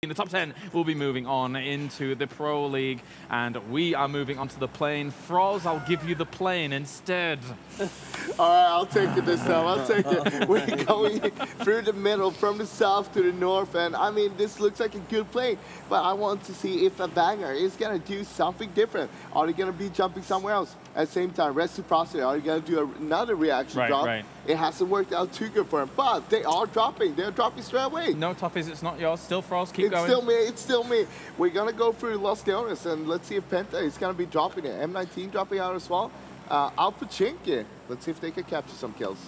The top 10 will be moving on into the Pro League, and we are moving onto the plane. Froz, I'll give you the plane instead. All right, I'll take it this time. I'll take it. We're going through the middle, from the south to the north, and I mean, this looks like a good plane, but I want to see if a banger is going to do something different. Are they going to be jumping somewhere else? At the same time, reciprocity, are they going to do another reaction drop? Right. It hasn't worked out too good for them, but they are dropping. They're dropping straight away. No, Toughies, it's not yours. Still Froz, keep going. It's still me. We're going to go through Los Leones, and let's see if Penta is going to be dropping it. M19 dropping out as well. Alpachinki, let's see if they can capture some kills.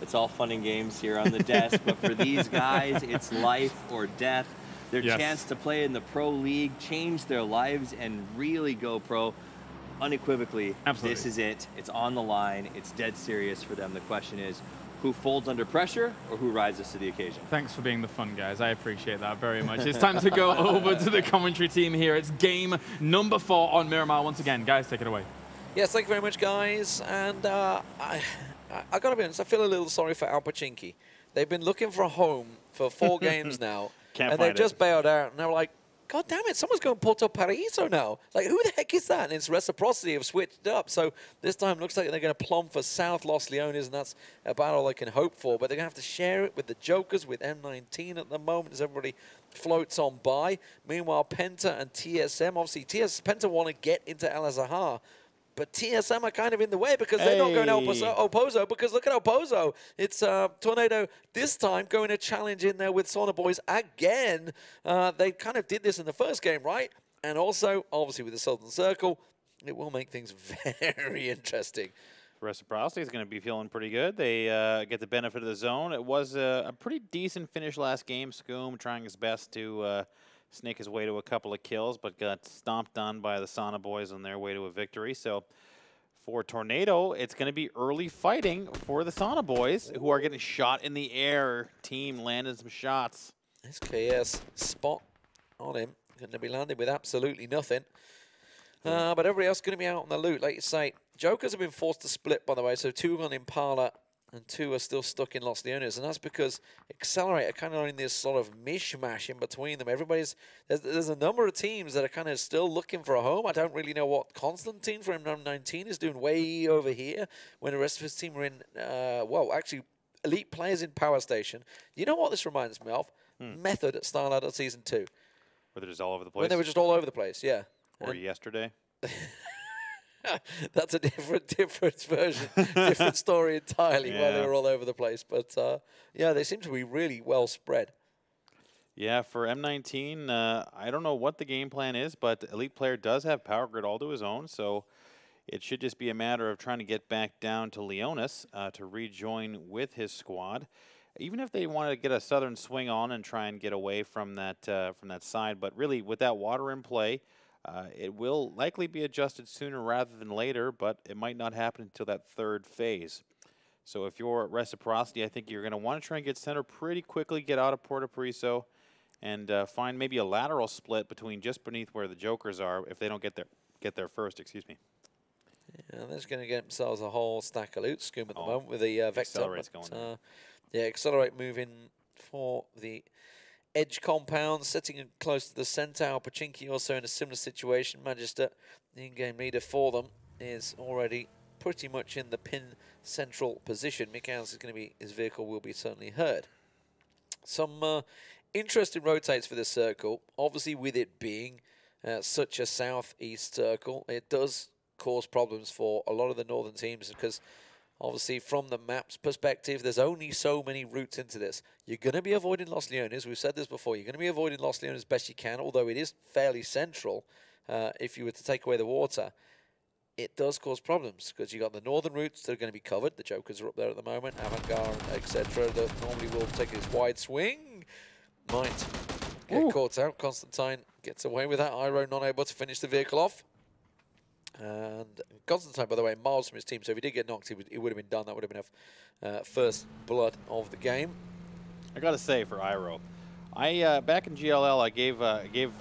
It's all fun and games here on the desk, but for these guys, it's life or death. Their chance to play in the Pro League, change their lives, and really go pro unequivocally. Absolutely. This is it. It's on the line. It's dead serious for them. The question is, who folds under pressure or who rises to the occasion? Thanks for being the fun, guys. I appreciate that very much. It's time to go over to the commentary team here. It's game number 4 on Miramar once again. Guys, take it away. Yes, thank you very much, guys. And I got to be honest, I feel a little sorry for Alpachinki. They've been looking for a home for 4 games now, and they've just bailed out. And they're like, God damn it, someone's going Porto Paraíso now. Like, who the heck is that? And it's Reciprocity have switched up. So this time looks like they're going to plumb for South Los Leones, and that's about all they can hope for. But they're going to have to share it with the Jokers, with M19 at the moment, as everybody floats on by. Meanwhile, Penta and TSM, obviously, Penta want to get into Al Azahar, but TSM are kind of in the way because they're not going Opozo, because look at Opozo. It's Tornado this time going to challenge in there with Sauna Boys again. They kind of did this in the first game, right? And also, obviously, with the Southern Circle, it will make things very interesting. Reciprocity is going to be feeling pretty good. They get the benefit of the zone. It was a pretty decent finish last game. Scoom trying his best to snake his way to a couple of kills, but got stomped on by the Sauna Boys on their way to a victory. So for Tornado, it's going to be early fighting for the Sauna Boys, who are getting shot in the air. Team landed some shots. SKS spot on him. Going to be landed with absolutely nothing. But everybody else is going to be out on the loot. Like you say, Jokers have been forced to split, by the way. So 2 on Impala and 2 are still stuck in Los Leones. And that's because Accelerate are kind of in this sort of mishmash in between them. There's a number of teams that are kind of still looking for a home. I don't really know what Constantine from M19 is doing way over here when the rest of his team are in, well, actually, elite players in Power Station. You know what this reminds me of? Method at StarLadder Season 2. Where they're just all over the place? When they were just all over the place, yeah. Or yesterday? That's a different version, different story entirely, while they were all over the place. But, yeah, they seem to be really well spread. Yeah, for M19, I don't know what the game plan is, but Elite Player does have Power Grid all to his own, so it should just be a matter of trying to get back down to Leonis to rejoin with his squad. Even if they want to get a southern swing on and try and get away from that side, but really with that water in play, it will likely be adjusted sooner rather than later, but it might not happen until that 3rd phase. So if you're at Reciprocity, I think you're going to want to try and get center pretty quickly, get out of Porto Paraíso, and find maybe a lateral split between just beneath where the Jokers are if they don't get there first. Excuse me. Yeah, they're just going to get themselves a whole stack of loot. Scoom at the moment with the Vector. Accelerate's going yeah, Accelerate moving for the edge compound, sitting close to the center. Alpachinki also in a similar situation. Magister, the in-game leader for them, is already pretty much in the pin central position. Mikhail's is going to be, his vehicle will be certainly heard. Some interesting rotates for this circle. Obviously, with it being such a southeast circle, it does cause problems for a lot of the northern teams because obviously, from the map's perspective, there's only so many routes into this. You're going to be avoiding Los Leones. We've said this before. You're going to be avoiding Los Leones as best you can, although it is fairly central. If you were to take away the water, it does cause problems because you've got the northern routes that are going to be covered. The Jokers are up there at the moment, Avantgarde, etc. That normally will take this wide swing. Might get caught out. Constantine gets away with that. Iro not able to finish the vehicle off. And Constantine, by the way, miles from his team, so if he did get knocked, he would have been done. That would have been enough first blood of the game. I got to say, for Iro, back in GLL, I gave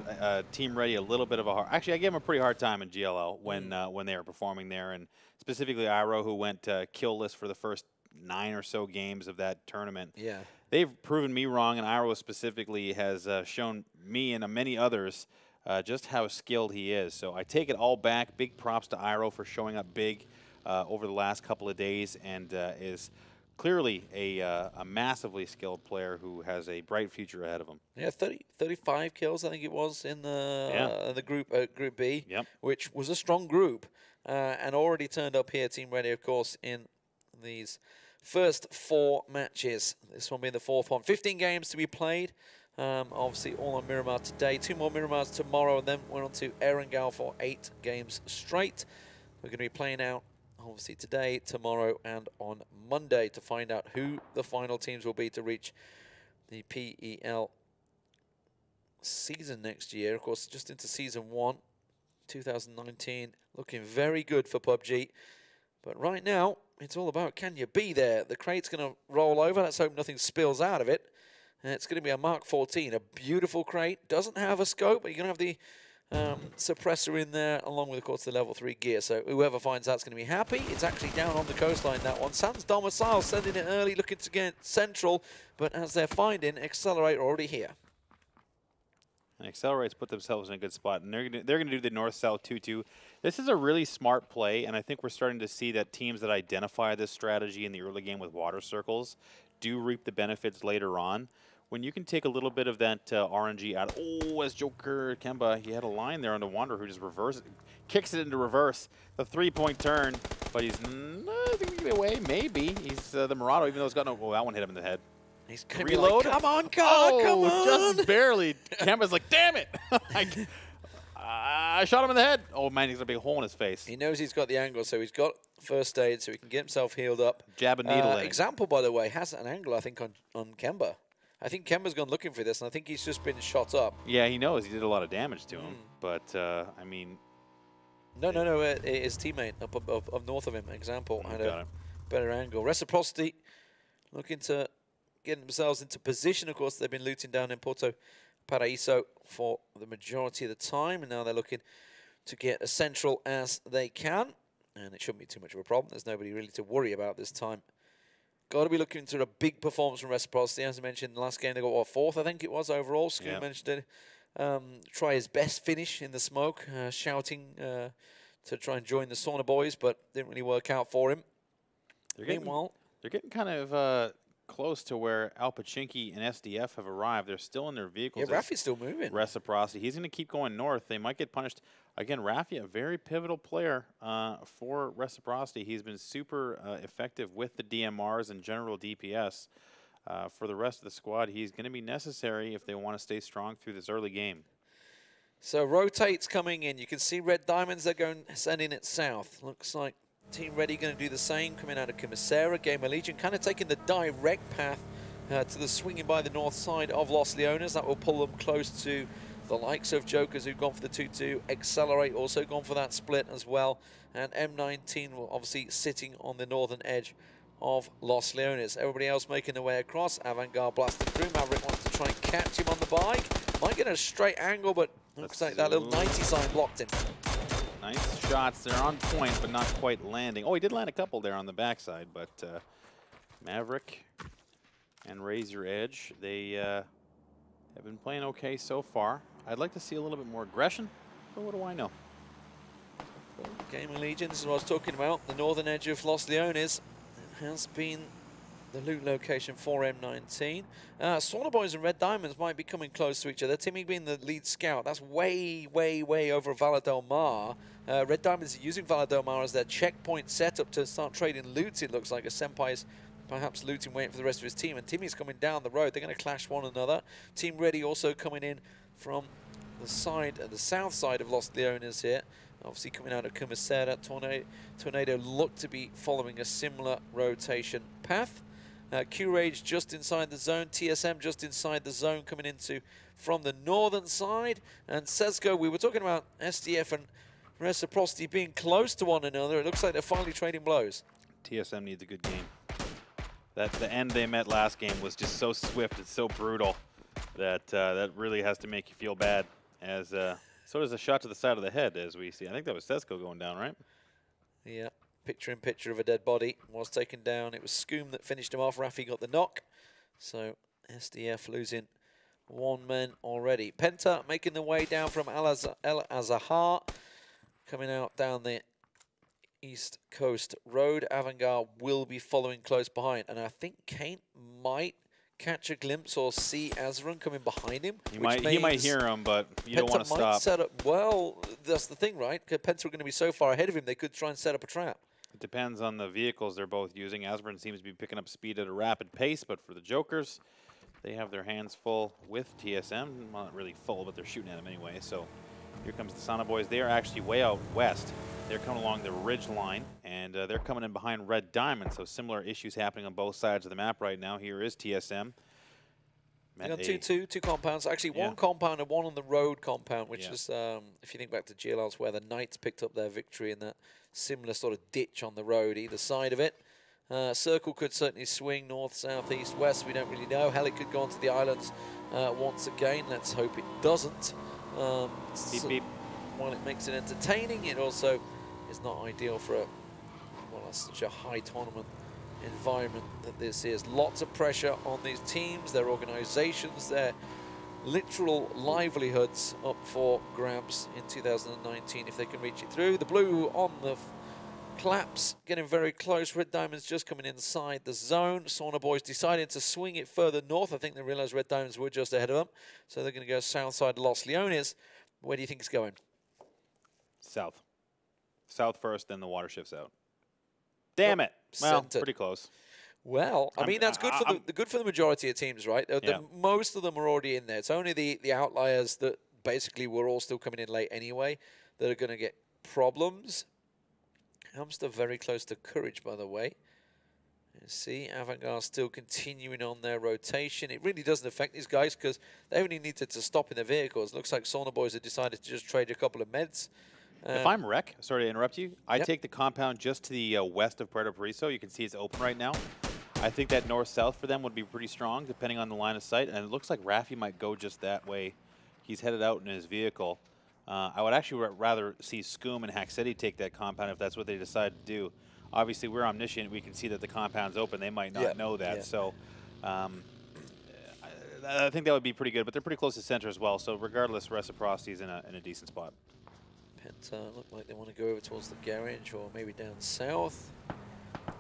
Team Ready a little bit of a hard. Actually, I gave him a pretty hard time in GLL when they were performing there, and specifically Iro, who went killless for the first 9 or so games of that tournament. Yeah. they've proven me wrong, and Iro specifically has shown me and many others just how skilled he is. So I take it all back. Big props to Iro for showing up big over the last couple of days, and is clearly a massively skilled player who has a bright future ahead of him. Yeah, 35 kills, I think it was, in the group B, which was a strong group, and already turned up here, Team Ready, of course, in these first 4 matches. This one being the 4th one. 15 games to be played. Obviously, all on Miramar today. 2 more Miramars tomorrow, and then we're on to Erangel for 8 games straight. We're going to be playing out, obviously, today, tomorrow, and on Monday to find out who the final teams will be to reach the PEL season next year. Of course, just into Season 1, 2019. Looking very good for PUBG. But right now, it's all about, can you be there? The crate's going to roll over. Let's hope nothing spills out of it. And it's going to be a Mark 14, a beautiful crate. Doesn't have a scope, but you're going to have the suppressor in there, along with, of course, the level 3 gear. So whoever finds that's going to be happy. It's actually down on the coastline, that one. Sans Domicile sending it early, looking to get central. But as they're finding, Accelerate already here. And Accelerate's put themselves in a good spot, and they're going to do the north-south 2-2. This is a really smart play, and I think we're starting to see that teams that identify this strategy in the early game with water circles do reap the benefits later on. When you can take a little bit of that RNG out. Oh, as Joker Kemba, he had a line there on the Wanderer who just kicks it into reverse. The 3-point turn, but he's nothing to get away. Maybe he's the Murado, even though it's got no. Oh, that one hit him in the head. He's going to be like, come on, come on. Just barely. Kemba's like, damn it. I shot him in the head. Oh, man, he's got a big hole in his face. He knows he's got the angle, so he's got first aid, so he can get himself healed up. Jab a needle in. Example, by the way, has an angle, I think, on Kemba. I think Kemba's gone looking for this, and I think he's just been shot up. Yeah, he knows. He did a lot of damage to him. But, I mean... No. His teammate up north of him, Example, had a better angle. Reciprocity looking to get themselves into position. Of course, they've been looting down in Porto Paraíso for the majority of the time, and now they're looking to get as central as they can, and it shouldn't be too much of a problem. There's nobody really to worry about this time. Got to be looking to a big performance from Reciprocity. As I mentioned, in the last game they got, what, 4th, I think it was, overall. Scoot mentioned it. Try his best finish in the smoke, shouting to try and join the Sauna Boys, but didn't really work out for him. Meanwhile, they're getting kind of close to where Alpachinki and SDF have arrived. They're still in their vehicles. Yeah, Rafi's still moving. Reciprocity. He's going to keep going north. They might get punished. Again, Rafi, a very pivotal player for Reciprocity. He's been super effective with the DMRs and general DPS. For the rest of the squad, he's going to be necessary if they want to stay strong through this early game. So rotates coming in. You can see Red Diamonds, they're sending it south. Looks like Team Ready going to do the same, coming out of Commissera. Gamer Legion kind of taking the direct path to the swinging by the north side of Los Leones. That will pull them close to the likes of Jokers, who've gone for the 2-2. Accelerate also gone for that split as well. And M19 will obviously sitting on the northern edge of Los Leones. Everybody else making their way across. Avantgarde blasted through. Maverick wants to try and catch him on the bike. Might get a straight angle, but looks like that little 90 sign blocked him. Nice shots. They're on point, but not quite landing. Oh, he did land a couple there on the backside, but Maverick and Razor Edge, they have been playing okay so far. I'd like to see a little bit more aggression, but what do I know? Gaming Legion, this is what I was talking about. The northern edge of Los Leones has been the loot location for M19. Sauna Boys and Red Diamonds might be coming close to each other. Timmy being the lead scout, that's way over Valle del Mar. Red Diamonds are using Valle del Mar as their checkpoint setup to start trading loot. It looks like a Senpai's perhaps looting, waiting for the rest of his team. And Timmy's coming down the road. They're going to clash one another. Team Ready also coming in from the side, the south side of Los Leones here. Obviously coming out of Commissera. Tornado look to be following a similar rotation path. Q-Rage just inside the zone. TSM just inside the zone coming into from the northern side. And Sesco, we were talking about SDF and Reciprocity being close to one another. It looks like they're finally trading blows. TSM needs a good game. The end they met last game was just so swift and so brutal that that really has to make you feel bad. As so does a shot to the side of the head, as we see. I think that was Sesco going down, right? Yeah, picture in picture of a dead body was taken down. It was Scoom that finished him off. Rafi got the knock. So SDF losing 1 man already. Penta making the way down from El Azahar, coming out down the East Coast Road. Avangard will be following close behind, and I think Kane might catch a glimpse or see Azran coming behind him. He might hear him, but you don't want to stop. Set up, well, that's the thing, right? Because Penta are going to be so far ahead of him, they could try and set up a trap. It depends on the vehicles they're both using. Azran seems to be picking up speed at a rapid pace, but for the Jokers, they have their hands full with TSM. Well, not really full, but they're shooting at him anyway. So here comes the Sana Boys. They are actually way out west. They're coming along the ridge line, and they're coming in behind Red Diamond. So similar issues happening on both sides of the map right now. Here is TSM. You got two compounds. Actually, one compound and one on the road compound, which is, if you think back to GLL's, where the Knights picked up their victory in that similar sort of ditch on the road, either side of it. Circle could certainly swing north, south, east, west. We don't really know. Hell, could go onto the islands once again. Let's hope it doesn't. Beep, beep. While it makes it entertaining, it also is not ideal for such a high tournament environment that this is. Lots of pressure on these teams, their organizations, their literal livelihoods up for grabs in 2019 if they can reach it through. The blue on the claps, getting very close. Red Diamonds just coming inside the zone. Sauna Boys decided to swing it further north. I think they realized Red Diamonds were just ahead of them, so they're going to go south side Los Leones. Where do you think it's going? South. South first, then the water shifts out. Damn it. Well, pretty close. Well, I mean, that's good for good for the majority of teams, right? Most of them are already in there. It's only the outliers that basically were all still coming in late anyway that are going to get problems. Hamster very close to Courage, by the way. You see, Avangard still continuing on their rotation. It really doesn't affect these guys because they only needed to stop in their vehicles. Looks like Sauna Boys have decided to just trade a couple of meds. If I'm Rec, sorry to interrupt you, I take the compound just to the west of Puerto Paraiso. You can see it's open right now. I think that north-south for them would be pretty strong, depending on the line of sight. And it looks like Rafi might go just that way. He's headed out in his vehicle. I would actually rather see Scoom and Hack City take that compound if that's what they decide to do. Obviously, we're omniscient. We can see that the compound's open. They might not know that. So I think that would be pretty good. But they're pretty close to center as well. So regardless, reciprocity is in a decent spot. Penta look like they want to go over towards the garage or maybe down south.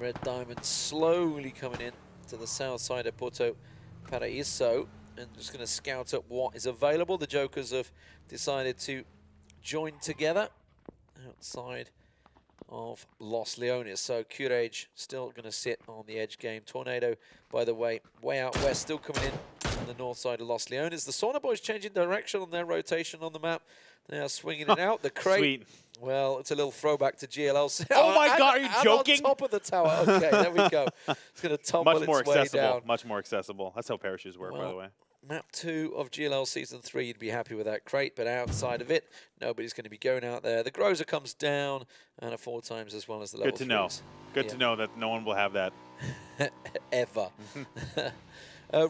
Red Diamond slowly coming in to the south side of Porto Paraiso and just going to scout up what is available. The Jokers have decided to join together outside of Los Leones. So Courage still going to sit on the edge game. Tornado, by the way out west, still coming in on the north side of Los Leones. The Sauna Boys changing direction on their rotation on the map. They are swinging it out. The crate. Sweet. Well, it's a little throwback to GLL. Oh my God, are you joking? On top of the tower. Okay, there we go. It's going to tumble its way down. Much more accessible. That's how parachutes work, by the way. Map 2 of GLL Season 3, you'd be happy with that crate, but outside of it, nobody's going to be going out there. The Grozer comes down and a 4 times as well as the level 3s. Good to know. Good to know that no one will have that. Ever.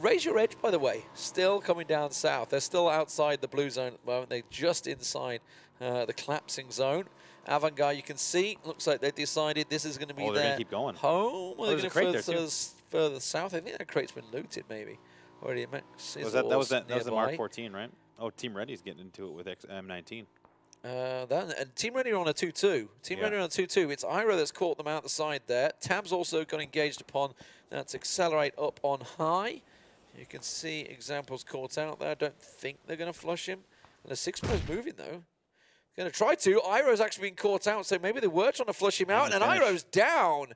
Raise Your Edge, by the way, still coming down south. They're still outside the blue zone at the moment. They're just inside the collapsing zone. Avangard, you can see, looks like they decided this is going to be their keep going. home. Well, they're going to further south. I think that crate's been looted, maybe. Already that was the Mark 14, right? Oh, Team Ready's getting into it with M19. And Team Ready are on a 2-2. Team Ready are on a 2-2. It's Ira that's caught them out the side there. Tab's also got engaged upon. That's Accelerate up on high. You can see examples caught out there. I don't think they're going to flush him. And the 6-pro's moving, though. Going to try to. Iro's actually been caught out, so maybe they were trying to flush him out. And Iro's down.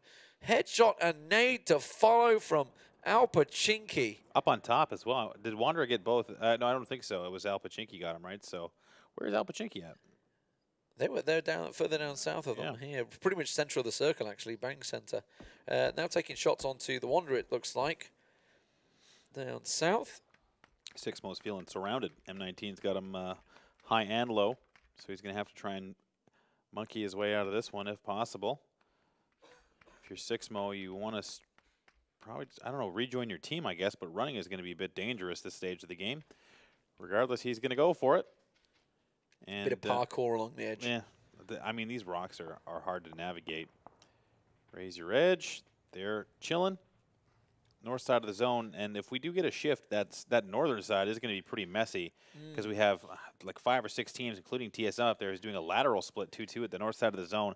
Headshot and nade to follow from Alpachinki. Up on top as well. Did Wanderer get both? No, I don't think so. It was Alpachinki got him, right? So where's Alpachinki at? They're down further down south of them here, pretty much central of the circle actually, bang center. Now taking shots onto the Wanderer, it looks like. Down south. Sixmo's feeling surrounded. M19's got him high and low, so he's going to have to try and monkey his way out of this one if possible. If you're Sixmo, you want to probably, I don't know, rejoin your team, I guess, but running is going to be a bit dangerous this stage of the game. Regardless, he's going to go for it. And bit of parkour along the edge. Yeah, I mean, these rocks are hard to navigate. Raise Your Edge. They're chilling. north side of the zone, and if we do get a shift, that northern side is going to be pretty messy because we have like 5 or 6 teams, including TSM up there, is doing a lateral split 2-2 at the north side of the zone.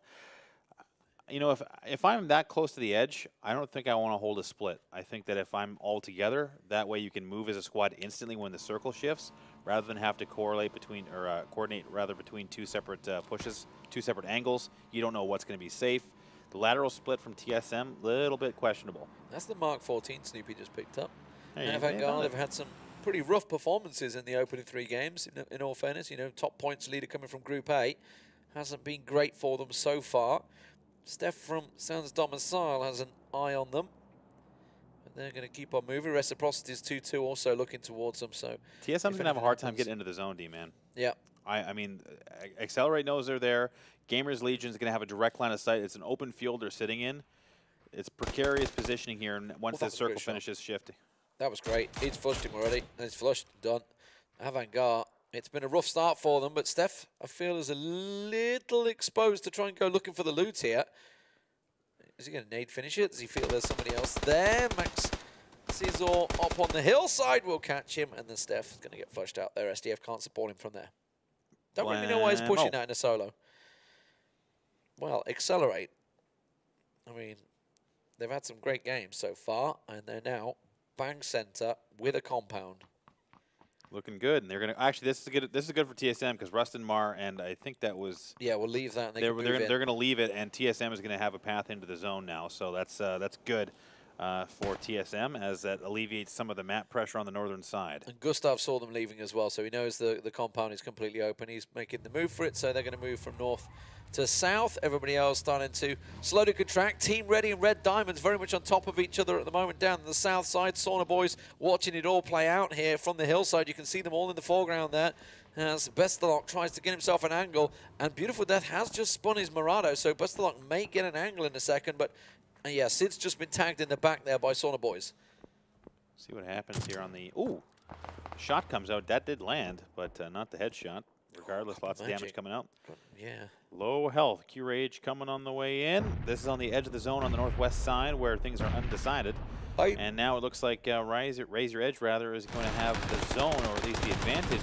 You know, if I'm that close to the edge, I don't think I want to hold a split. I think that if I'm all together, that way you can move as a squad instantly when the circle shifts, rather than have to coordinate between between 2 separate pushes, 2 separate angles. You don't know what's going to be safe. The lateral split from TSM, little bit questionable. That's the Mark 14 Snoopy just picked up. Hey, Avant-Garde have had some pretty rough performances in the opening 3 games, in all fairness. You know, top points leader coming from Group A. Hasn't been great for them so far. Steph from Sans Domicile has an eye on them. And they're going to keep on moving. Reciprocity is 2-2 also looking towards them. So TSM's going to have a hard time getting into the zone, D-man. Yeah. I mean, Accelerate knows they're there. Gamers Legion is going to have a direct line of sight. It's an open field they're sitting in. It's precarious positioning here, and once the circle finishes shifting. That was great. He's flushed him already. It's flushed. Done. Avant-Garde. It's been a rough start for them, but Steph, I feel, is a little exposed to try and go looking for the loot here. Is he going to nade finish it? Does he feel there's somebody else there? Max Cesar up on the hillside will catch him, and then Steph is going to get flushed out there. SDF can't support him from there. Don't really know why he's pushing that in a solo. Well, Accelerate. I mean, they've had some great games so far, and they're now bang center with a compound. Looking good, and they're gonna actually. This is good for TSM because Rustin Mar and I think that was. Yeah, we'll leave that. And they're gonna leave it, and TSM is gonna have a path into the zone now. So that's good for TSM as that alleviates some of the map pressure on the northern side. And Gustav saw them leaving as well, so he knows the compound is completely open. He's making the move for it, so they're going to move from north to south. Everybody else starting to slowly contract. Team Ready and Red Diamonds very much on top of each other at the moment down the south side. Sauna Boys watching it all play out here from the hillside. You can see them all in the foreground there as Bestelok tries to get himself an angle. And Beautiful Death has just spun his Murado, so Bestelok may get an angle in a second. But yeah, Sid's just been tagged in the back there by Sauna Boys. See what happens here on the... Ooh, shot comes out. That did land, but not the headshot. Regardless, lots of damage coming out. Yeah. Low health. Q-Rage coming on the way in. This is on the edge of the zone on the northwest side where things are undecided. And now it looks like Raise Your Edge, rather, is going to have the zone, or at least the advantage,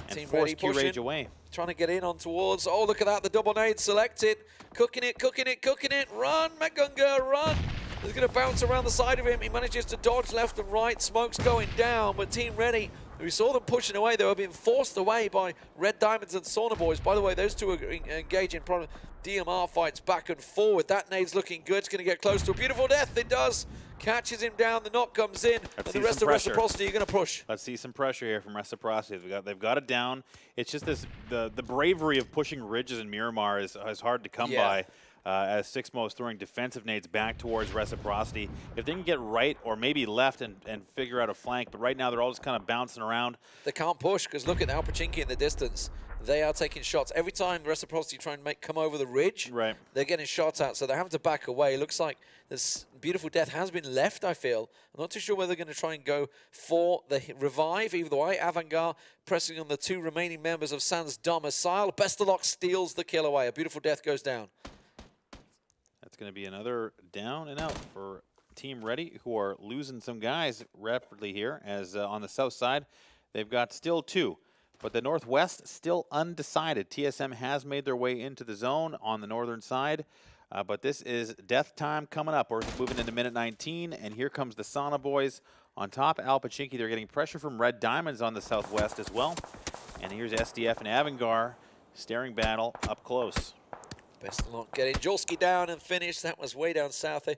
and Team force Ready Q-Rage away. Trying to get in on towards. Oh, look at that. The double nade selected. Cooking it, cooking it, cooking it. Run, Magunga, run. He's going to bounce around the side of him. He manages to dodge left and right. Smoke's going down, but Team Ready, we saw them pushing away. They were being forced away by Red Diamonds and Sauna Boys. By the way, those two are engaging DMR fights back and forward. That nade's looking good. It's going to get close to a Beautiful Death. It does. Catches him down. The knock comes in. And the rest of Reciprocity are going to push. Let's see some pressure here from Reciprocity. They've got it down. It's just this the bravery of pushing ridges in Miramar is hard to come by. As Sixmo is throwing defensive nades back towards Reciprocity. If they can get right or maybe left and figure out a flank, but right now they're all just kind of bouncing around. They can't push because look at Alpachinki in the distance. They are taking shots. Every time Reciprocity try and come over the ridge, they're getting shots out, so they're having to back away. It looks like this Beautiful Death has been left, I feel. I'm not too sure whether they're going to try and go for the revive. Either way, Avant-Garde pressing on the 2 remaining members of Sans Domicile. Bestelok steals the kill away. A Beautiful Death goes down. That's going to be another down and out for Team Ready, who are losing some guys rapidly here, as on the south side, they've got still 2. But the northwest, still undecided. TSM has made their way into the zone on the northern side, but this is death time coming up. We're moving into minute 19, and here comes the Sauna Boys on top. Alpachinki, they're getting pressure from Red Diamonds on the southwest as well. And here's SDF and Avant-Garde, staring battle up close. Bestelok getting Jolski down and finished. That was way down south.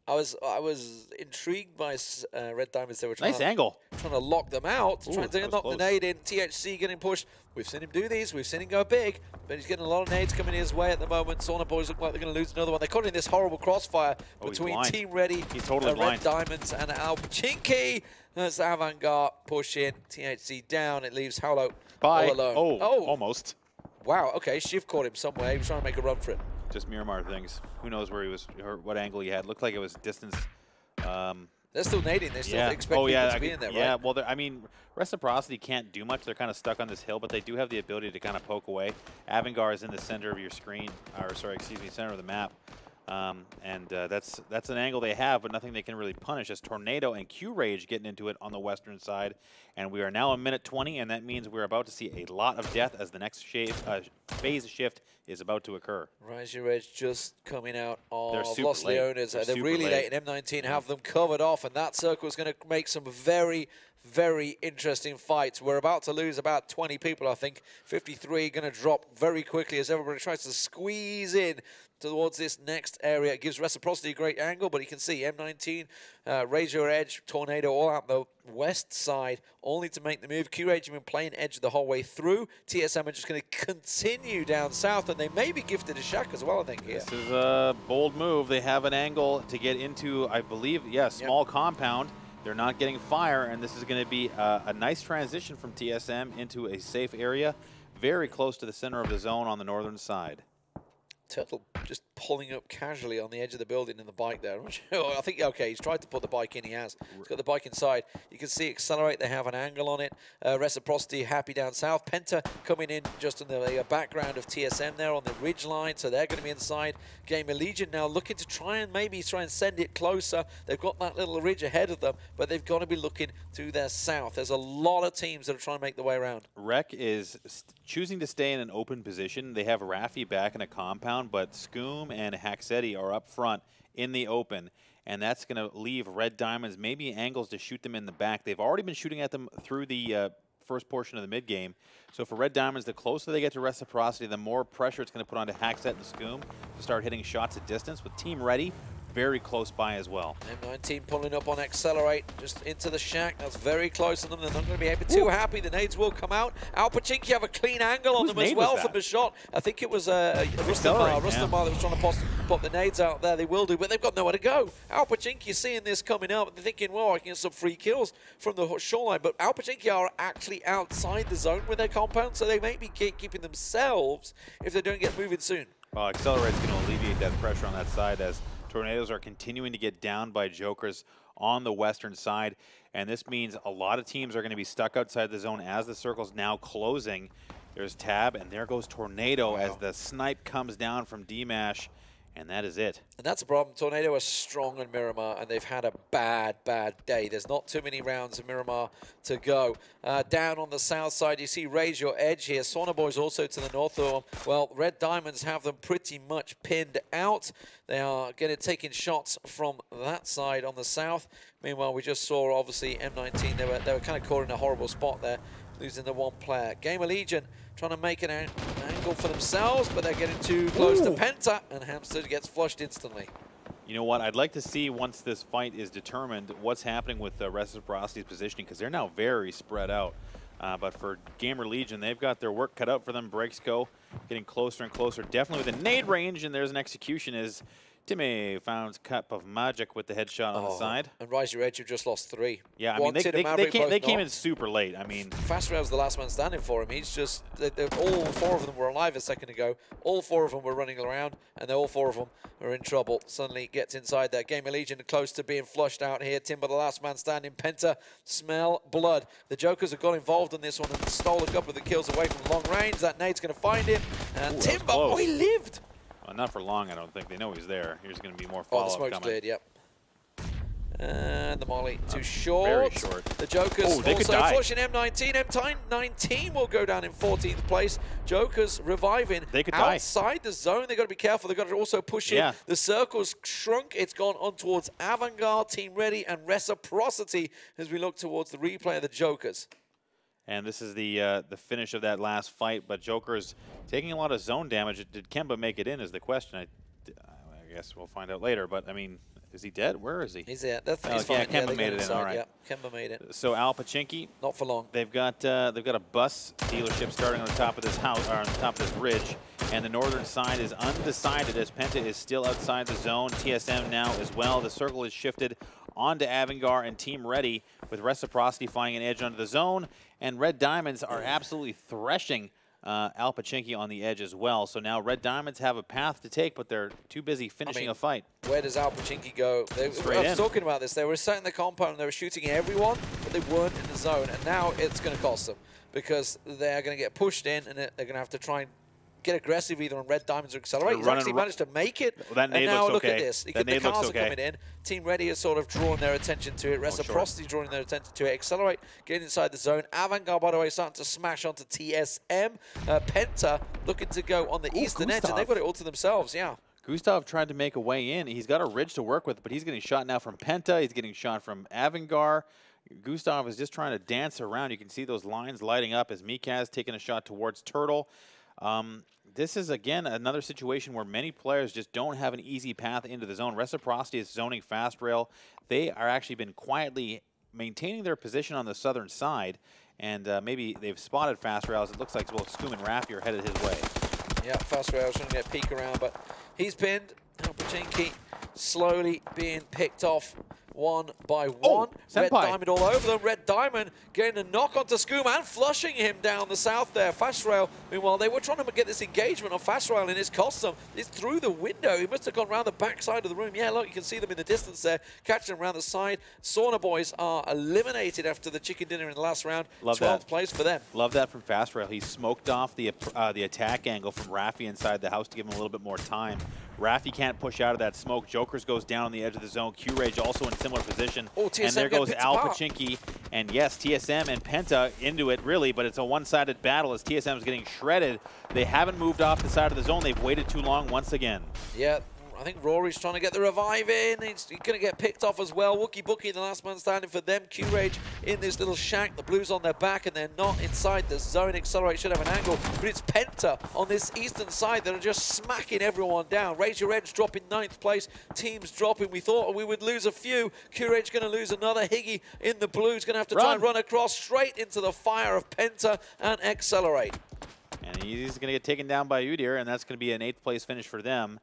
I was intrigued by Red Diamonds. They were trying trying to lock them out, trying to knock the nade in. THC getting pushed. We've seen him do these. We've seen him go big, but he's getting a lot of nades coming his way at the moment. Sauna Boys look like they're going to lose another one. They're caught in this horrible crossfire between Team Ready, Red Diamonds, and Alpachinki. That's Avant-Garde pushing THC down. It leaves Howlo all alone. Oh, almost. Wow. Okay, Shiv caught him somewhere. He was trying to make a run for it. Just Miramar things. Who knows where he was or what angle he had. Looked like it was distance. They're still nading. They still expect people to be in there, right? Yeah, well, I mean, Reciprocity can't do much. They're kind of stuck on this hill, but they do have the ability to kind of poke away. Avant-Garde is in the center of your screen, or sorry, excuse me, center of the map. That's an angle they have, but nothing they can really punish, as Tornado and Q-Rage getting into it on the western side. And we are now in minute 20, and that means we're about to see a lot of death as the next phase shift is about to occur. Rise Your Edge just coming out of Los late. Leones. They're really late, and M19 have them covered off, and that circle is going to make some very, very interesting fights. We're about to lose about 20 people, I think. 53 going to drop very quickly as everybody tries to squeeze in towards this next area. It gives Reciprocity a great angle, but you can see M19, Raise Your Edge, Tornado all out the west side, only to make the move. Q-Rage have been playing edge the whole way through. TSM are just going to continue down south, and they may be gifted a shack as well, I think, here. This is a bold move. They have an angle to get into, I believe, small compound. They're not getting fire, and this is going to be a nice transition from TSM into a safe area, very close to the center of the zone on the northern side. Turtle just pulling up casually on the edge of the building in the bike there. I think, okay, he's tried to put the bike in, he has. He's got the bike inside. You can see Accelerate, they have an angle on it. Reciprocity happy down south. Penta coming in just in the background of TSM there on the ridge line, so they're going to be inside. Gamer Legion now looking to try and send it closer. They've got that little ridge ahead of them, but they've got to be looking to their south. There's a lot of teams that are trying to make the way around. Rec is choosing to stay in an open position. They have Raffi back in a compound, but Scoom and Haxetti are up front in the open, and that's going to leave Red Diamonds maybe angles to shoot them in the back. They've already been shooting at them through the first portion of the mid game. So for Red Diamonds, the closer they get to Reciprocity, the more pressure it's going to put onto Haxet and Scoom to start hitting shots at distance, with Team Ready very close by as well. M19 pulling up on Accelerate, just into the shack. That's very close to them. They're not going to be too happy. The nades will come out. Alpachinki have a clean angle on them as well from the shot. I think it was Rustamar that was trying to pop the nades out there. They will do, but they've got nowhere to go. Alpachinki seeing this coming up, and they're thinking, well, I can get some free kills from the shoreline, but Alpachinki are actually outside the zone with their compound, so they may be keeping themselves if they don't get moving soon. Well, Accelerate's going to alleviate that pressure on that side as Tornadoes are continuing to get down by Jokers on the western side, and this means a lot of teams are going to be stuck outside the zone as the circle's now closing. There's Tab, and there goes Tornado as the snipe comes down from D-Mash, and that is it. And that's a problem. Tornado are strong in Miramar, and they've had a bad, bad day. There's not too many rounds in Miramar to go. Down on the south side, you see Raise Your Edge here. Sauna Boys also to the north of them. Well, Red Diamonds have them pretty much pinned out. They are taking shots from that side on the south. Meanwhile, we just saw, obviously, M19. They were kind of caught in a horrible spot there, losing the one player. Gamer Legion trying to make an angle for themselves, but they're getting too close to Penta, and Hamster gets flushed instantly. You know what? I'd like to see, once this fight is determined, what's happening with Reciprocity's positioning, because they're now very spread out. But for Gamer Legion, they've got their work cut out for them. Breaks go, getting closer and closer, definitely within nade range, and there's an execution as Timmy found Cup of Magic with the headshot on the side. And Rise Your Edge, you've just lost 3. Yeah, I mean, they came in super late. I mean, Fast Rail's the last man standing for him. He's just, all 4 of them were alive a second ago. All 4 of them were running around, and all 4 of them are in trouble. Suddenly gets inside there. Gamer Legion close to being flushed out here. Timber, the last man standing. Penta, smell blood. The Jokers have got involved in this one and stole a couple of the kills away from long range. That nade's going to find him. And Timber, he lived. Well, not for long, I don't think. They know he's there. Here's going to be more follow-up coming. The smoke's cleared, yep. And the molly too short. Very short. The Jokers also flushing M19. M19 will go down in 14th place. Jokers reviving outside the zone. They've got to be careful. They've got to also push in. The circle's shrunk. It's gone on towards Avantgarde, Team Ready, and Reciprocity as we look towards the replay of the Jokers. And this is the finish of that last fight, but Joker's taking a lot of zone damage. Did Kemba make it in is the question. I guess we'll find out later, but I mean, is he dead? Where is he? He's there. He's fine. Yeah, Kemba made it in, all right. Yeah, Kemba made it. So Alpachinki. Not for long. They've got a bus dealership starting on the top of this house, or on the top of this ridge, and the northern side is undecided as Penta is still outside the zone. TSM now as well. The circle is shifted onto Avantgarde and Team Ready, with Reciprocity finding an edge under the zone, and Red Diamonds are absolutely threshing Alpachinki on the edge as well. So now Red Diamonds have a path to take, but they're too busy finishing a fight. Where does Alpachinki go? I was talking about this. They were sat in the compound and they were shooting everyone, but they weren't in the zone, and now it's going to cost them because they're going to get pushed in, and they're going to have to try and get aggressive either on Red Diamonds or Accelerate. He's actually managed to make it. Well, that nade and now looks look at this. The cars are coming in. Team Ready has sort of drawn their attention to it. Reciprocity drawing their attention to it. Accelerate getting inside the zone. Avantgarde, by the way, starting to smash onto TSM. Penta looking to go on the eastern edge, and they've got it all to themselves, yeah. Gustav tried to make a way in. He's got a ridge to work with, but he's getting shot now from Penta. He's getting shot from Avantgarde. Gustav is just trying to dance around. You can see those lines lighting up as Mikaz taking a shot towards Turtle. This is, again, another situation where many players just don't have an easy path into the zone. Reciprocity is zoning fast rail. They are actually been quietly maintaining their position on the southern side, and maybe they've spotted fast rails. It looks like both Scoom and Raffi are headed his way. Yeah, fast rails trying to get a peek around, but he's pinned. Pachinki slowly being picked off one by one. Red Diamond all over them. Red Diamond getting a knock onto Scoom and flushing him down the south there. Fast Rail, meanwhile, they were trying to get this engagement on Fast Rail, and his costume is through the window. He must have gone around the back side of the room. Yeah, look, you can see them in the distance there, catching them around the side. Sauna Boys are eliminated after the chicken dinner in the last round. 12th place for them. Love that from Fast Rail. He smoked off the attack angle from Raffi inside the house to give him a little bit more time. Raffi can't push out of that smoke. Jokers goes down on the edge of the zone. Q-Rage also in similar position. Oh, TSM, and there goes Al Pachinki. And yes, TSM and Penta into it, really, but it's a one-sided battle as TSM is getting shredded. They haven't moved off the side of the zone. They've waited too long once again. Yeah. I think Rory's trying to get the revive in. He's going to get picked off as well. Wookie Bookie, the last man standing for them. Q-Rage in this little shack. The Blues on their back, and they're not inside the zone. Accelerate should have an angle, but it's Penta on this eastern side that are just smacking everyone down. Raise Your Edge dropping 9th place. Teams dropping. We thought we would lose a few. Q-Rage going to lose another. Higgy in the Blues going to have to try and run across straight into the fire of Penta and Accelerate. And he's going to get taken down by Udyr, and that's going to be an 8th place finish for them.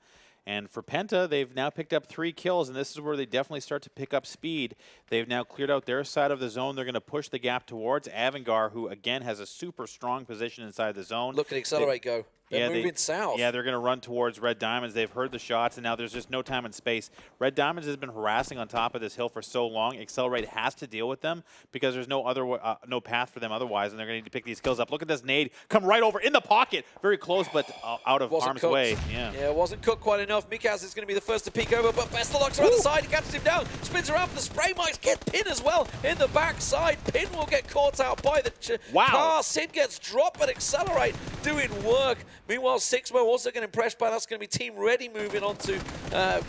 And for Penta, they've now picked up 3 kills, and this is where they definitely start to pick up speed. They've now cleared out their side of the zone. They're going to push the gap towards Avantgarde, who, again, has a super strong position inside the zone. Look at Accelerate go. They're moving south. Yeah, they're going to run towards Red Diamonds. They've heard the shots, and now there's just no time and space. Red Diamonds has been harassing on top of this hill for so long. Accelerate has to deal with them because there's no other no path for them otherwise, and they're going to need to pick these kills up. Look at this nade come right over in the pocket, very close, but out of harm's way. Yeah, it wasn't cooked quite enough. Mikaz is going to be the first to peek over, but Best of Luck's around the side. He catches him down, spins around for the spray mics, get Pin as well in the backside. Pin will get caught out by the car. Sid gets dropped, but Accelerate doing work. Meanwhile, Sixmo also getting impressed by that's going to be Team Ready moving on to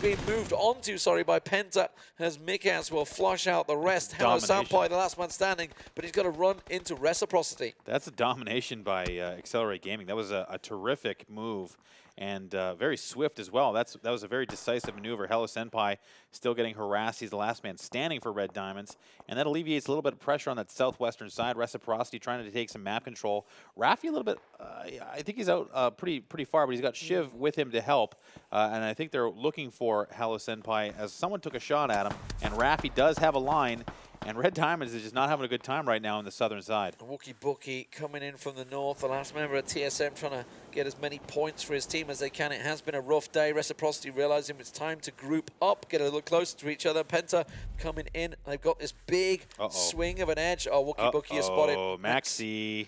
being moved onto, by Penta, as Mikaz will flush out the rest. Hello Sampai, the last man standing, but he's got to run into Reciprocity. That's a domination by Accelerate Gaming. That was a terrific move. And very swift as well. That was a very decisive maneuver. Hello Senpai still getting harassed. He's the last man standing for Red Diamonds. And that alleviates a little bit of pressure on that southwestern side. Reciprocity trying to take some map control. Raffi a little bit, I think he's out pretty far, but he's got Shiv with him to help. And I think they're looking for Hello Senpai as someone took a shot at him. And Raffi does have a line. And Red Diamonds is just not having a good time right now on the southern side. Wookie Bookie coming in from the north. The last member of TSM trying to get as many points for his team as they can. It has been a rough day. Reciprocity realizing it's time to group up, get a little closer to each other. Penta coming in. They've got this big swing of an edge. Oh, Wookie Bookie is spotted. Oh, Maxi.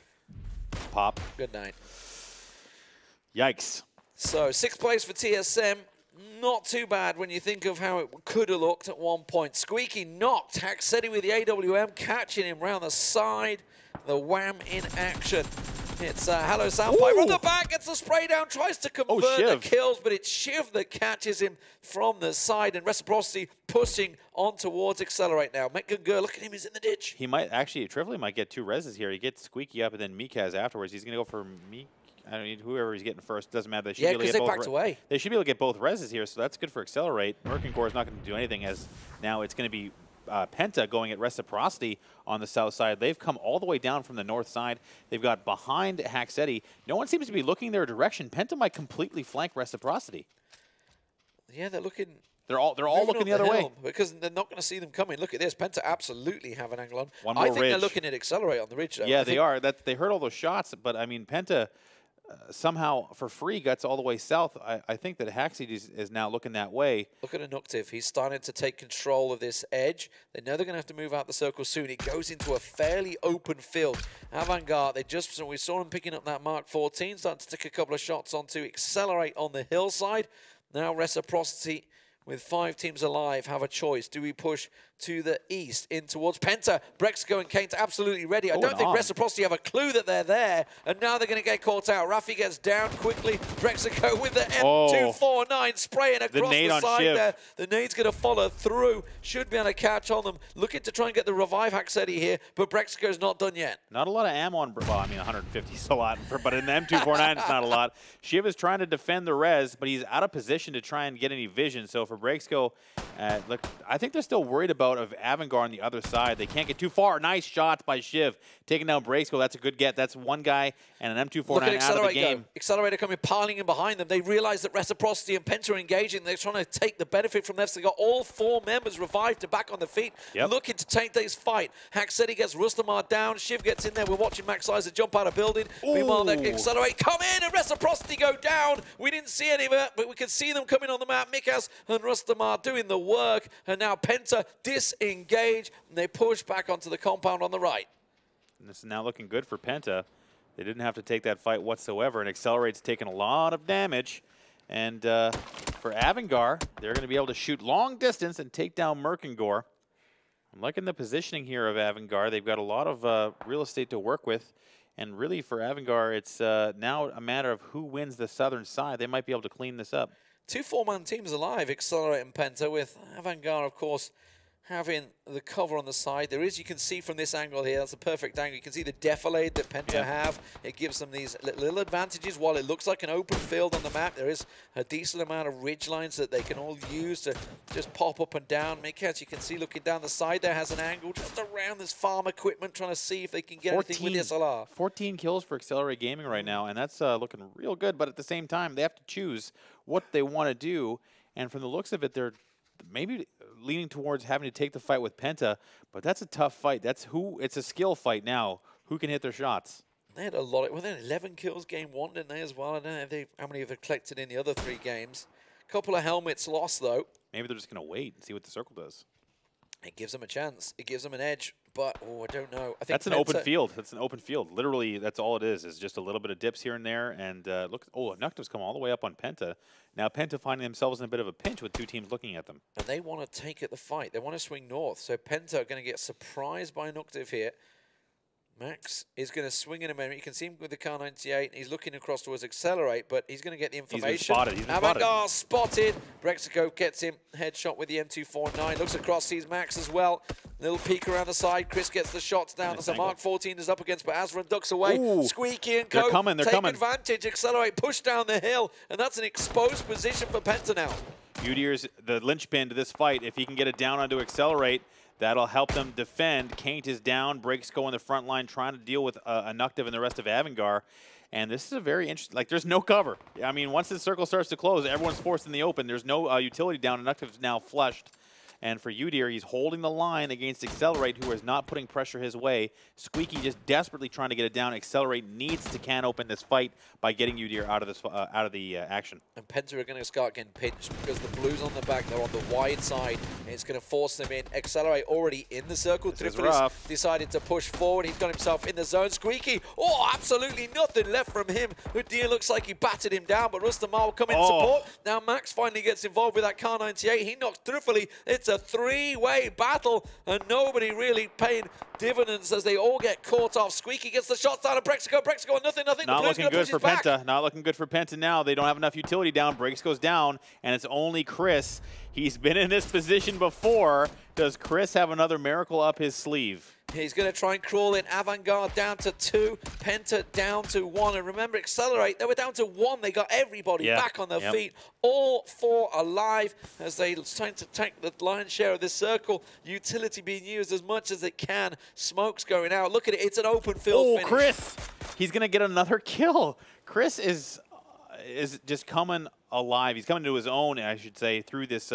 Pop. Good night. Yikes. So, 6th place for TSM. Not too bad when you think of how it could have looked at one point. Squeaky knocked Haxetti with the AWM, catching him round the side. The wham in action. It's Hello Sampai from the back, gets the spray down, tries to convert the kills, but it's Shiv that catches him from the side, and Reciprocity pushing on towards Accelerate now. Metgungur, look at him, he's in the ditch. He might actually, Trifly might get 2 reses here. He gets Squeaky up and then Mikaz afterwards. He's going to go for I don't need whoever he's getting first. Doesn't matter. They should be able to get backed away. They should be able to get both reses here, so that's good for Accelerate. Mercancore is not going to do anything as now it's going to be Penta going at Reciprocity on the south side. They've come all the way down from the north side. They've got behind Haxetti. No one seems to be looking their direction. Penta might completely flank Reciprocity. Yeah, they're looking. They're all looking the other way because they're not going to see them coming. Look at this. Penta absolutely have an angle on. One more I think ridge. they're looking at Accelerate on the ridge. Though. Yeah, they are. They heard all those shots, but I mean Penta. somehow for free gets all the way south. I think that Haxie is now looking that way. Look at Inuctive. He's starting to take control of this edge. They know they're going to have to move out the circle soon. It goes into a fairly open field. Avantgarde, we saw him picking up that Mark 14, starting to take a couple of shots onto Accelerate on the hillside. Now Reciprocity, with 5 teams alive, have a choice. Do we push to the east in towards Penta? Brexico and Kane absolutely ready. I don't think Reciprocity have a clue that they're there, and now they're going to get caught out. Rafi gets down quickly. Brexico with the M249 spraying across the side there. The nade's going to follow through. Should be able to catch on them. Looking to try and get the revive Haxetti here, but Brexico's not done yet. Not a lot of ammo on, well, I mean, 150 is a lot, but in the M249 it's not a lot. Shiv is trying to defend the res, but he's out of position to try and get any vision. So for Brexico, look, I think they're still worried about of Avantgarde on the other side. They can't get too far. Nice shots by Shiv. Taking down Brexico, that's a good get. That's one guy and an M249 out of the game. Accelerator coming piling in behind them. They realize that Reciprocity and Penta are engaging. They're trying to take the benefit from this. They got all 4 members revived and back on the feet, looking to take this fight. Haxetti gets Rustamar down. Shiv gets in there. We're watching Max Sizer jump out of building. Meanwhile, they Accelerate come in and Reciprocity go down. We didn't see any of it, but we can see them coming on the map. Mikas and Rustamar doing the work, and now Penta disengage, and they push back onto the compound on the right. And this is now looking good for Penta. They didn't have to take that fight whatsoever, and Accelerate's taken a lot of damage. And for Avantgarde, they're going to be able to shoot long distance and take down Merkengore. I'm liking the positioning here of Avantgarde. They've got a lot of real estate to work with. And really for Avantgarde, it's now a matter of who wins the southern side. They might be able to clean this up. 2 4-man teams alive, Accelerate and Penta, with Avantgarde, of course, having the cover on the side. There is, you can see from this angle here, that's a perfect angle. You can see the defilade that Penta have. It gives them these little advantages. While it looks like an open field on the map, there is a decent amount of ridge lines that they can all use to just pop up and down. Mikas, you can see looking down the side there, has an angle just around this farm equipment, trying to see if they can get anything with the SLR. 14 kills for Accelerate Gaming right now, and that's looking real good. But at the same time, they have to choose what they want to do. And from the looks of it, they're maybe leaning towards having to take the fight with Penta, but that's a tough fight. It's a skill fight now. Who can hit their shots? They had a lot. Well, they had 11 kills game 1, didn't they, as well? I don't know how many have they collected in the other 3 games. Couple of helmets lost, though. Maybe they're just going to wait and see what the circle does. It gives them a chance. It gives them an edge. But, I don't know. I think that's an open field. That's an open field. Literally, that's all it is just a little bit of dips here and there. And look, Nuktiv's come all the way up on Penta. Now Penta finding themselves in a bit of a pinch with 2 teams looking at them. And they want to take it the fight. They want to swing north. So Penta are going to get surprised by Nuktiv here. Max is going to swing in a minute. You can see him with the Car 98. He's looking across towards Accelerate, but he's going to get the information. He's been spotted. He's been Avantgarde spotted. Brexico gets him. Headshot with the M249. Looks across, sees Max as well. Little peek around the side. Chris gets the shots down. Nice. As a Mark 14 is up against, but Azran ducks away. Ooh. Squeaky and Co. They're coming. Advantage. Accelerate, push down the hill, and that's an exposed position for Penta now. Udyr's the linchpin to this fight. If he can get it down onto Accelerate, that'll help them defend. Kaint is down. Brexico in the front line trying to deal with Inuctiv and the rest of Avantgarde. And this is a very interesting, like, there's no cover. I mean, once the circle starts to close, everyone's forced in the open. There's no utility down. Inuctiv's now flushed. And for Udyr, he's holding the line against Accelerate, who is not putting pressure his way. Squeaky just desperately trying to get it down. Accelerate needs to can open this fight by getting Udyr out of the action. And Penta are going to start getting pinched because the blues on the back, they're on the wide side. And it's going to force them in. Accelerate already in the circle. Tripolis decided to push forward. He's got himself in the zone. Squeaky, absolutely nothing left from him. Udyr looks like he battered him down, but Rustamar will come in support. Now Max finally gets involved with that Car 98. He knocks Tripolis. It's a 3-way battle, and nobody really paying dividends as they all get caught off. Squeaky gets the shots down of Brexico. Brexico, nothing. Not looking good for Penta. Not looking good for Penta now. They don't have enough utility down. Brexico's down, and it's only Chris. He's been in this position before. Does Chris have another miracle up his sleeve? He's going to try and crawl in. Avantgarde down to 2. Penta down to 1. And remember, Accelerate, they were down to 1. They got everybody back on their feet. All 4 alive as they trying to take the lion's share of this circle. Utility being used as much as it can. Smoke's going out. Look at it. It's an open field finish. Chris! He's going to get another kill. Chris is just coming alive. He's coming to his own, I should say, through this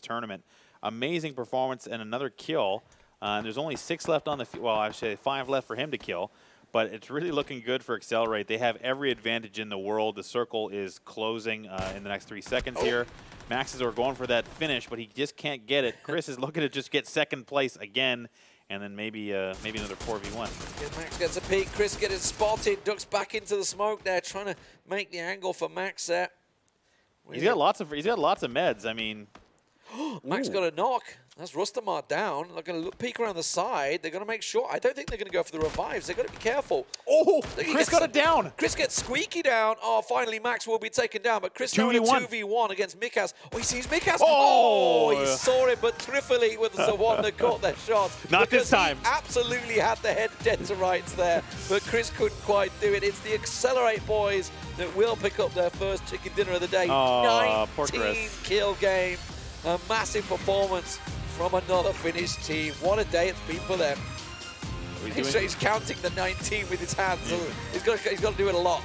tournament. Amazing performance and another kill. There's only 6 left on the field. Well, I should say 5 left for him to kill. but it's really looking good for Accelerate. They have every advantage in the world. The circle is closing in the next 3 seconds here. Max is going for that finish, but he just can't get it. Chris is looking to just get second place again, and then maybe another 4v1. Max gets a peek. Chris gets spotted. Ducks back into the smoke there, trying to make the angle for Max there. He's got lots of meds. I mean, Max got a knock. That's Rustamar down. They're going to peek around the side. They're going to make sure. I don't think they're going to go for the revives. They've got to be careful. Oh, Chris got it down. Chris gets squeaky down. Oh, finally Max will be taken down. But Chris now in a 2v1 against Mikas. Oh, he sees Mikas. Oh, he saw it, but Trifoli was the one that caught that shot. Not this time. He absolutely had the head dead to rights there, but Chris couldn't quite do it. It's the Accelerate boys that will pick up their first chicken dinner of the day. Oh, 19 kill game. A massive performance from another Finnish team. What a day it's been for them. He's counting the 19 with his hands. Yeah. He's got to do it a lot.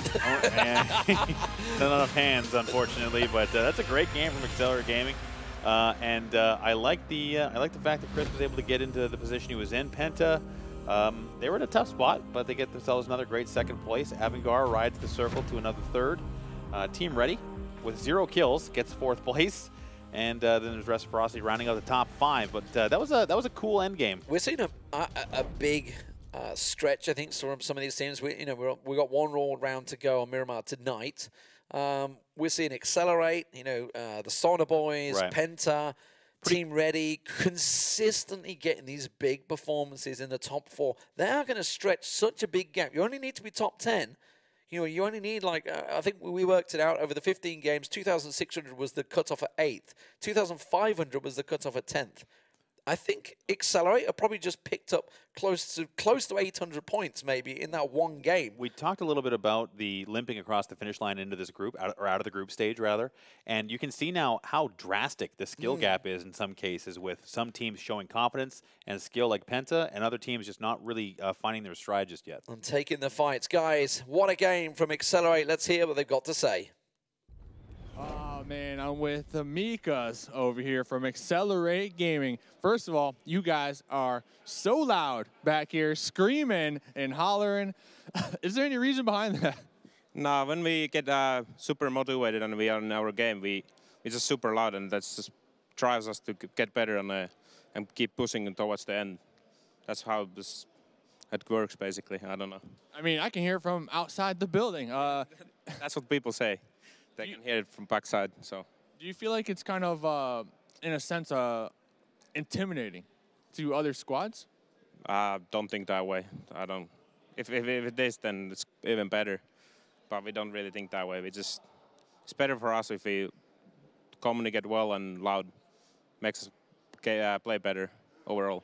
Not enough hands, unfortunately, but that's a great game from Accelerate Gaming. I like the fact that Chris was able to get into the position he was in. Penta, they were in a tough spot, but they get themselves another great second place. Avangar rides the circle to another third. Team Ready, with 0 kills, gets 4th place. And then there's Reciprocity rounding out the top 5. But that was a cool end game. We're seeing a big stretch, I think, from some of these teams. We got 1 round to go on Miramar tonight. We're seeing Accelerate, the Sauna Boys, right. Penta, Team Ready, consistently getting these big performances in the top 4. They are going to stretch such a big gap. You only need to be top 10. You only need, I think we worked it out over the 15 games, 2,600 was the cutoff at 8th. 2,500 was the cutoff at 10th. I think Accelerate have probably just picked up close to 800 points maybe in that one game. We talked a little bit about the limping across the finish line into this group, or out of the group stage rather, and you can see now how drastic the skill gap is in some cases, with some teams showing confidence and skill like Penta, and other teams just not really finding their stride just yet. And taking the fights. Guys, what a game from Accelerate. Let's hear what they've got to say. Oh man, I'm with the Mikas over here from Accelerate Gaming. First of all, you guys are so loud back here, screaming and hollering. Is there any reason behind that? No, when we get super motivated and we are in our game, we just super loud, and that just drives us to get better and keep pushing towards the end. That's how it works, basically. I don't know. I mean, I can hear it from outside the building. That's what people say. They can hear it from backside. So, do you feel like it's kind of, in a sense, intimidating to other squads? I don't think that way. I don't. If it is, then it's even better. But we don't really think that way. It's better for us if we communicate well and loud. Makes us play better overall.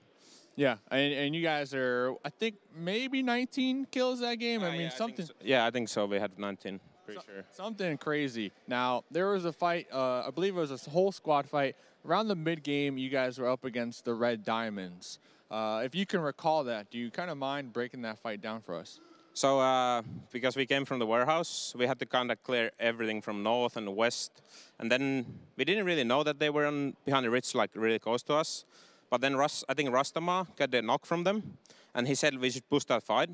Yeah, and you guys are, I think, maybe 19 kills that game. I mean, yeah, something. I think so. We had 19. Pretty sure. Something crazy. Now, there was a fight, I believe it was a whole squad fight. Around the mid-game, you guys were up against the Red Diamonds. If you can recall that, do you kind of mind breaking that fight down for us? So, because we came from the warehouse, we had to kind of clear everything from north and west. And then we didn't really know that they were behind the ridge, like really close to us. But then I think Rustamar got the knock from them, and he said we should push that fight.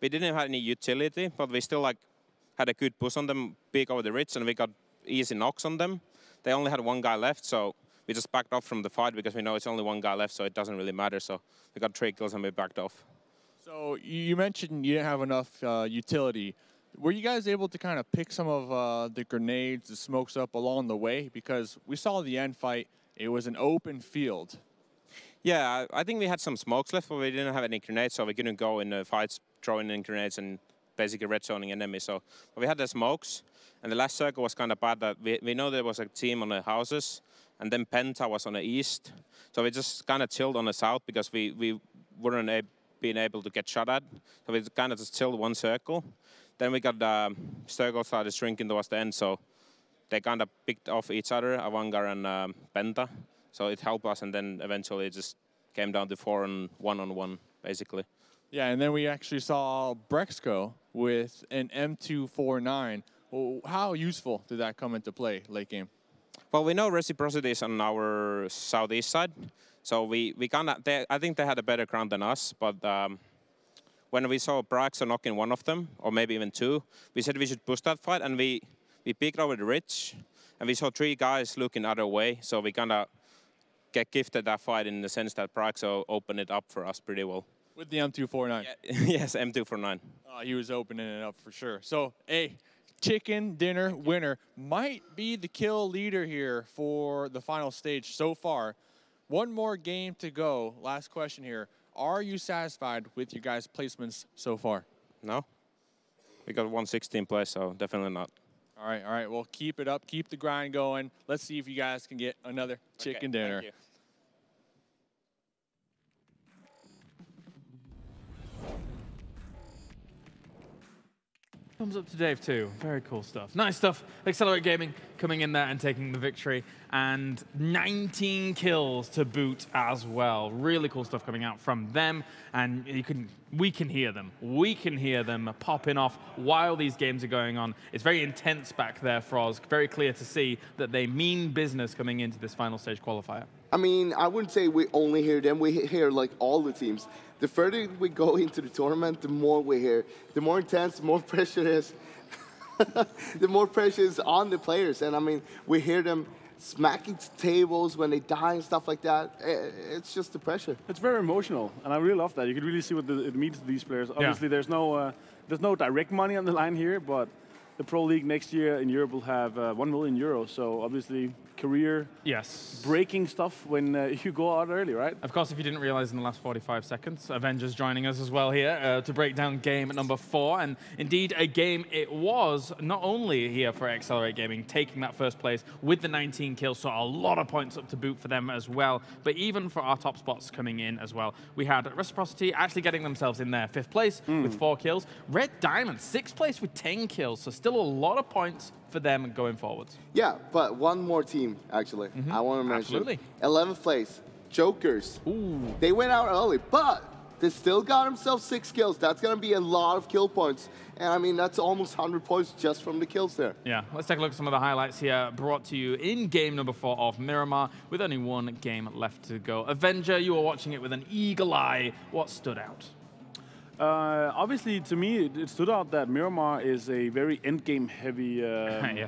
We didn't have any utility, but we still had a good push on them, peek over the ridge, and we got easy knocks on them. They only had 1 guy left, so we just backed off from the fight because we know it's only 1 guy left, so it doesn't really matter. So we got 3 kills and we backed off. So you mentioned you didn't have enough utility. Were you guys able to kind of pick some of the grenades, the smokes up along the way? Because we saw the end fight, it was an open field. Yeah, I think we had some smokes left, but we didn't have any grenades, so we couldn't go in the fights throwing in grenades and basically red zoning enemies. So but we had the smokes, and the last circle was kind of bad. That we know there was a team on the houses, and then Penta was on the east. So we just kind of chilled on the south because we weren't being able to get shot at. So we kind of just chilled 1 circle. Then we got circle started shrinking towards the end, so they kind of picked off each other, Avangar and Penta. So it helped us, and then eventually it just came down to 4 and 1-on-1, basically. Yeah, and then we actually saw Brexco with an M249. Well, how useful did that come into play late game? Well, we know Reciprocity is on our southeast side, so we kind of. I think they had a better ground than us, but when we saw Braxo knocking one of them, or maybe even two, we said we should push that fight, and we picked over the ridge, and we saw 3 guys looking the other way, so we kind of get gifted that fight in the sense that Braxo opened it up for us pretty well. With the M249. Yeah, yes, M249. He was opening it up for sure. So, hey, chicken dinner winner might be the kill leader here for the final stage so far. One more game to go. Last question here. Are you satisfied with your guys' placements so far? No. We got 116 place, so definitely not. All right. Well, keep it up. Keep the grind going. Let's see if you guys can get another chicken dinner. Thank you. Thumbs up to Dave too. Very cool stuff. Nice stuff. Accelerate Gaming coming in there and taking the victory. And 19 kills to boot as well. Really cool stuff coming out from them. And we can hear them. We can hear them popping off while these games are going on. It's very intense back there for us. Very clear to see that they mean business coming into this final stage qualifier. I mean, I wouldn't say we only hear them. We hear like all the teams. The further we go into the tournament, the more we hear. The more intense, the more pressure is. The more pressure is on the players. And I mean, we hear them smacking tables when they die and stuff like that. It's just the pressure. It's very emotional, and I really love that. You can really see what it means to these players. Obviously, there's no direct money on the line here, but the Pro League next year in Europe will have €1 million. So obviously, career breaking stuff when you go out early, right? Of course, if you didn't realize in the last 45 seconds, Avengers joining us as well here to break down game number 4. And indeed, a game it was, not only here for Accelerate Gaming, taking that first place with the 19 kills, so a lot of points up to boot for them as well. But even for our top spots coming in as well, we had Reciprocity actually getting themselves in there 5th place with 4 kills. Red Diamond, 6th place with 10 kills, so still a lot of points for them going forwards. Yeah, but one more team, actually, I want to mention. Absolutely. 11th place, Jokers. Ooh. They went out early, but they still got themselves 6 kills. That's going to be a lot of kill points. And I mean, that's almost 100 points just from the kills there. Yeah, let's take a look at some of the highlights here brought to you in game number 4 of Miramar with only 1 game left to go. Avenger, you were watching it with an eagle eye. What stood out? Obviously, to me, it stood out that Miramar is a very endgame heavy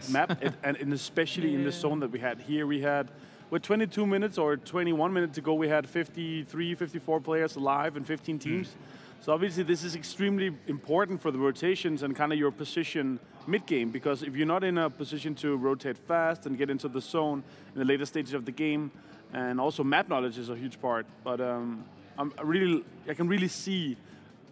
map, and especially in the zone that we had here. We had, with 22 minutes or 21 minutes to go, we had 53, 54 players alive and 15 teams. So obviously, this is extremely important for the rotations and kind of your position mid-game, because if you're not in a position to rotate fast and get into the zone in the later stages of the game, and also map knowledge is a huge part. But I can really see.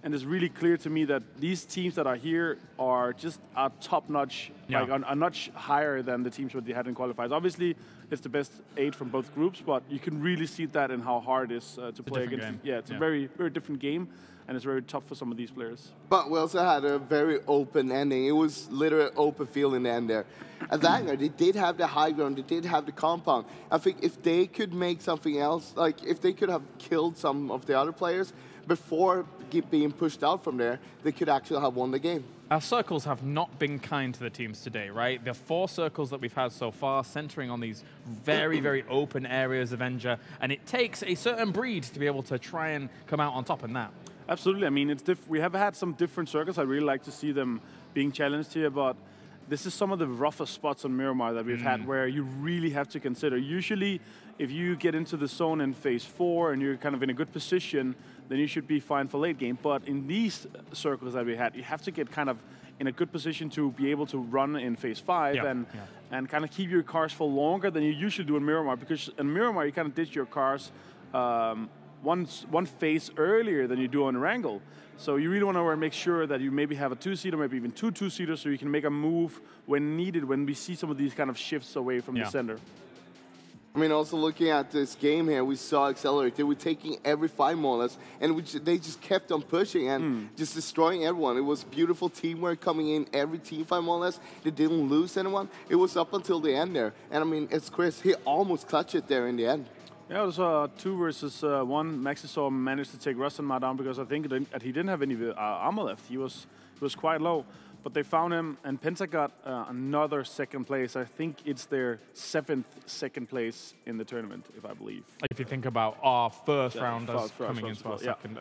And it's really clear to me that these teams that are here are just top-notch, like a notch higher than the teams that they had in qualifiers. Obviously, it's the best 8 from both groups, but you can really see that in how hard it is to play against. Yeah, it's a very, very different game, and it's very tough for some of these players. But we also had a very open ending. It was literally open field in the end there. At Vanger, they did have the high ground, they did have the compound. I think if they could make something else, like if they could have killed some of the other players before being pushed out from there, they could actually have won the game. Our circles have not been kind to the teams today, right? The 4 circles that we've had so far, centering on these very, very open areas of Avenger, and it takes a certain breed to be able to try and come out on top in that. Absolutely. I mean, we have had some different circles. I really like to see them being challenged here, but this is some of the roughest spots on Miramar that we've had where you really have to consider. Usually, if you get into the zone in phase 4 and you're kind of in a good position, then you should be fine for late game. But in these circles that we had, you have to get kind of in a good position to be able to run in phase 5 and kind of keep your cars for longer than you usually do in Miramar. Because in Miramar, you kind of ditch your cars one phase earlier than you do on Wrangle. So you really want to make sure that you maybe have a 2-seater, maybe even 2 2-seaters, so you can make a move when needed, when we see some of these kind of shifts away from the center. I mean, also looking at this game here, we saw Accelerate. They were taking every fight more or less, and they just kept on pushing and just destroying everyone. It was beautiful teamwork coming in every team fight more or less. They didn't lose anyone. It was up until the end there. And I mean, it's Chris, he almost clutched it there in the end. Yeah, it was 2 versus 1. Maxisaw managed to take Rustenmar down because I think that he didn't have any armor left. He was quite low. But they found him, and Penta got another 2nd place. I think it's their 7th second place in the tournament, if I believe. If you think about our first round as coming into our second.